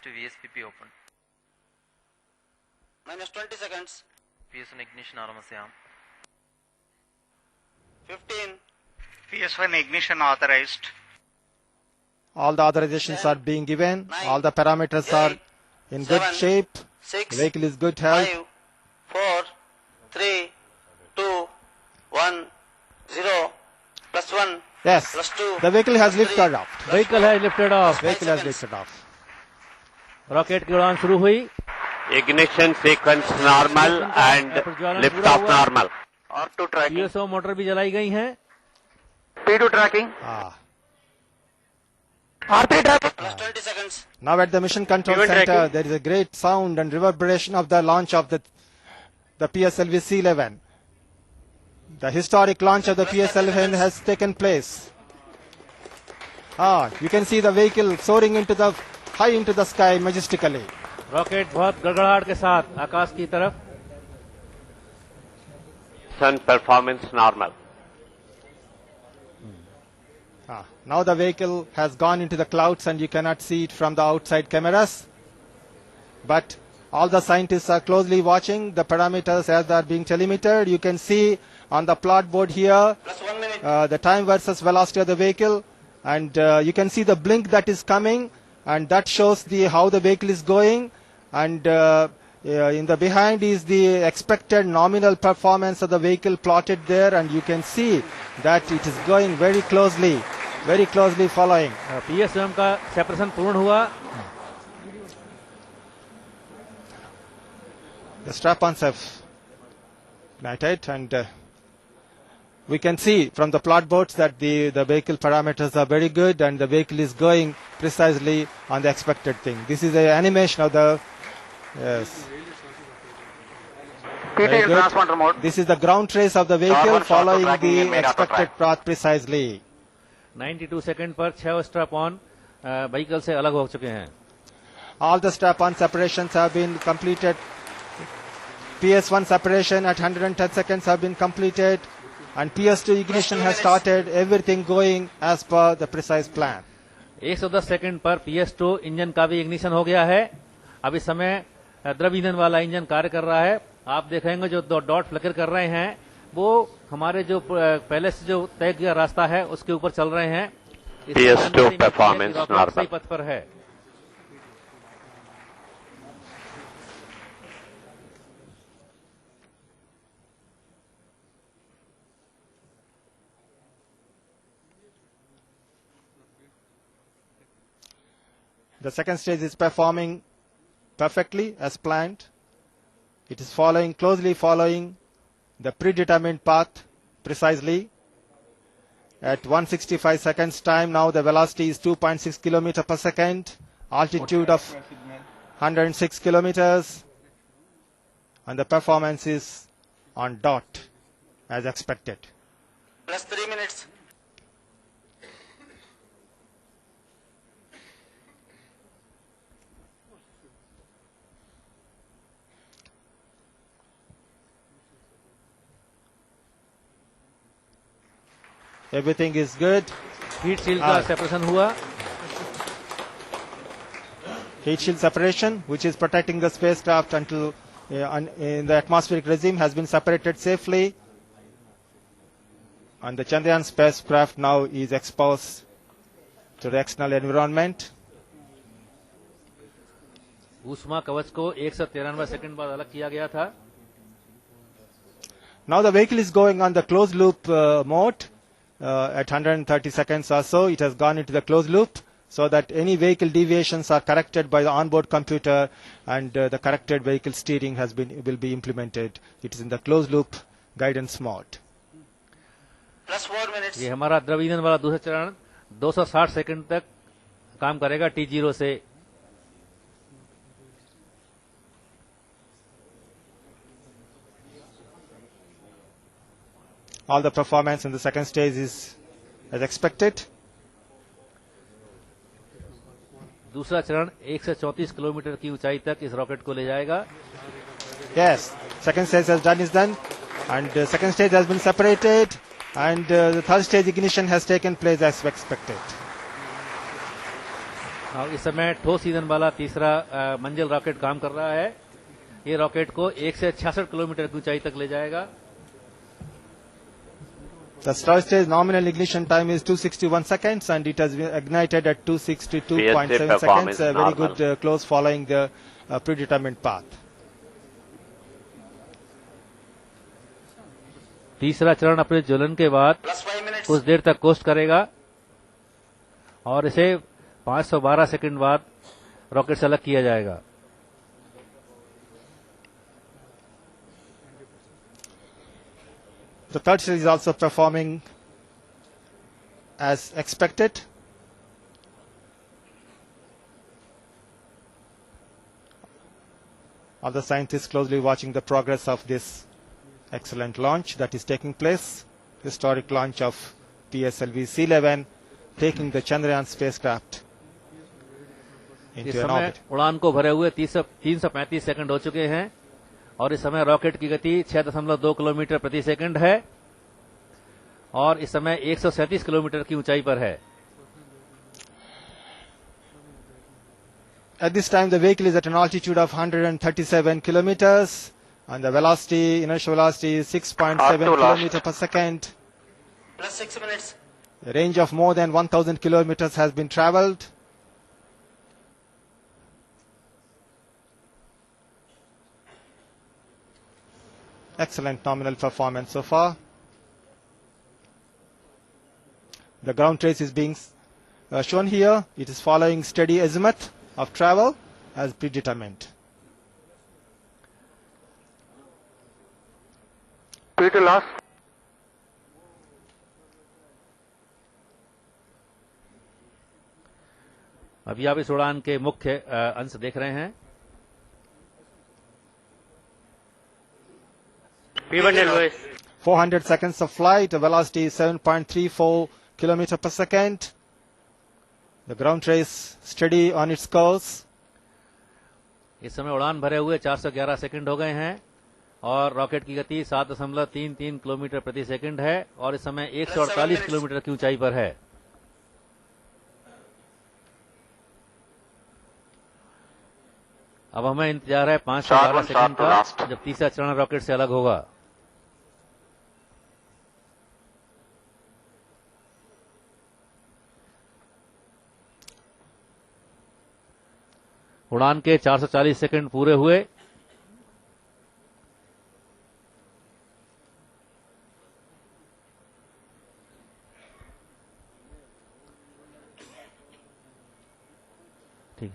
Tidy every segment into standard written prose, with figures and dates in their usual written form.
to VSPP open. Minus 20 seconds. PS1 ignition आरमस्याम. 15. PS1 ignition authorized. All the authorizations are being given. 9, All the parameters are 8, in good 7, shape. 6, Vehicle is good health. 5, 4, 3, 2, 1, 0, plus 1, Yes, plus 2. the vehicle has lifted off. Vehicle है lifted off. Vehicle has lifted off. Rocket की उड़ान शुरू हुई. Ignition sequence normal and lift off normal. R2 tracking. PSO motor भी जलाई गई हैं. P2 tracking. Ah. R3 tracking. Plus 20 seconds. Now at the mission control Event center, tracking. there is a great sound and reverberation of the launch of the PSLV C11. The historic launch of the PSLV has taken place. You can see the vehicle soaring high into the sky majestically. Rocket बहुत गड़गड़ाहट के साथ आकाश की तरफ. Sun performance normal. Now the vehicle has gone into the clouds and you cannot see it from the outside cameras. But all the scientists are closely watching the parameters as they are being telemetered. You can see on the plot board here Plus 1 minute. the time versus velocity of the vehicle, and you can see the blink that is coming, and that shows how the vehicle is going. And in the behind is the expected nominal performance of the vehicle plotted there, and you can see that it is going very closely following. PSM का separation पूर्ण हुआ. The strap-ons have ignited, and we can see from the plot boards that the vehicle parameters are very good, and the vehicle is going precisely on the expected thing. This is the animation of the Very PTL good. transponder mode. This is the ground trace of the vehicle Normal following tracking the in main auto expected track. path precisely. 92 second पर 6 strap on vehicle से अलग हो चुके हैं. All the strap-on separations have been completed. PS1 separation at 110 seconds have been completed, and PS2 ignition has started. Everything going as per the precise plan. 110 second पर PS2 engine का भी ignition हो गया है. अब इस समय द्रव ईंधन वाला इंजन कार्य कर रहा है. आप देखेंगे जो दो डॉट फ्लिकर कर रहे हैं वो हमारे जो पहले से जो तय किया रास्ता है उसके ऊपर चल रहे हैं. PS2 performance normal. सही पथ पर है. The second stage is performing perfectly as planned. It is closely following the predetermined path precisely. At 165 seconds time, now the velocity is 2.6 kilometer per second, altitude of 106 kilometers, and the performance is on dot as expected. Plus 3 minutes. Everything is good. Heat shield का separation हुआ. Heat shield separation, which is protecting the spacecraft until in the atmospheric regime, has been separated safely. And the Chandrayaan spacecraft now is exposed to the external environment. ऊष्मा कवच को 193 second बाद अलग किया गया था. Now the vehicle is going on the closed loop mode. At 130 seconds or so, it has gone into the closed loop, so that any vehicle deviations are corrected by the onboard computer, and the corrected vehicle steering will be implemented. It is in the closed loop guidance mode. Plus 4 minutes. ये हमारा द्रव ईंधन वाला दूसरा चरण 260 second तक काम करेगा T0 से. All the performance in the second stage is as expected. दूसरा चरण 134 किलोमीटर की ऊंचाई तक इस रॉकेट को ले जाएगा. Yes, second stage is done, and the second stage has been separated, and the third stage ignition has taken place as expected. और इस समय ठोस ईंधन वाला तीसरा मंजिल रॉकेट काम कर रहा है। ये रॉकेट को 1 से 66 किलोमीटर की ऊंचाई तक ले जाएगा। The start stage nominal ignition time is 261 seconds and it has been ignited at 262.7 performance seconds. Very normal. good close following the predetermined path. तीसरा चरण अपने ज्वलन के बाद Plus 5 minutes. कुछ देर तक कोस्ट करेगा और इसे 512 सेकंड बाद रॉकेट से अलग किया जाएगा। The third stage is also performing as expected. All the scientists closely watching the progress of this excellent launch that is taking place. Historic launch of PSLV C-11 taking the Chandrayaan spacecraft इस into an समय orbit. उड़ान को भरे हुए 335 second हो चुके हैं और इस समय रॉकेट की गति 6.2 किलोमीटर प्रति सेकंड है और इस समय 137 किलोमीटर की ऊंचाई पर है। At this time, the vehicle is at an altitude of 137 kilometers, and the velocity, inertial velocity is 6.7 Hard to last. kilometer per second. Plus 6 minutes. A range of more than 1,000 kilometers has been traveled. Excellent nominal performance so far. The ground trace is being shown here. It is following steady azimuth of travel as predetermined. P2 loss. अभी आप इस उड़ान के मुख्य अंश देख रहे हैं। P1 Lewis. 400 seconds of flight. The velocity is 7.34 kilometer per second. The ground trace steady on its course. इस समय उड़ान भरे हुए 411 सेकंड हो गए हैं और रॉकेट की गति 7.33 किलोमीटर प्रति सेकंड है और इस समय 148 किलोमीटर की ऊंचाई पर है। अब हमें इंतजार है 5 से 12 सेकंड का जब तीसरा चरण रॉकेट से अलग होगा। उड़ान के 440 सेकंड पूरे हुए। ठीक,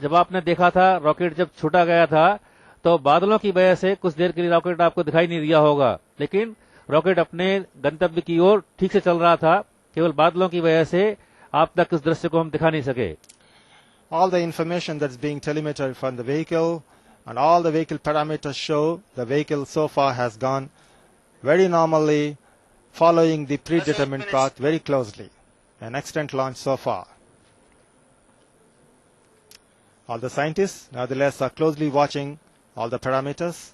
जब आपने देखा था रॉकेट जब छूटा गया था तो बादलों की वजह से कुछ देर के लिए रॉकेट आपको दिखाई नहीं दिया होगा, लेकिन रॉकेट अपने गंतव्य की ओर ठीक से चल रहा था। केवल बादलों की वजह से आप तक उस दृश्य को हम दिखा नहीं सके। All the information that's being telemetered from the vehicle and all the vehicle parameters show the vehicle so far has gone very normally, following the predetermined path very closely. An excellent launch so far. All the scientists nevertheless are closely watching all the parameters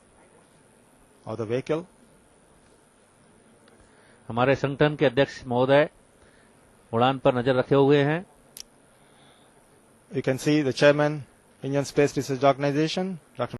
of the vehicle. हमारे संगठन के अध्यक्ष महोदय उड़ान पर नजर रखे हुए हैं। You can see the chairman, Indian Space Research Organization, Dr.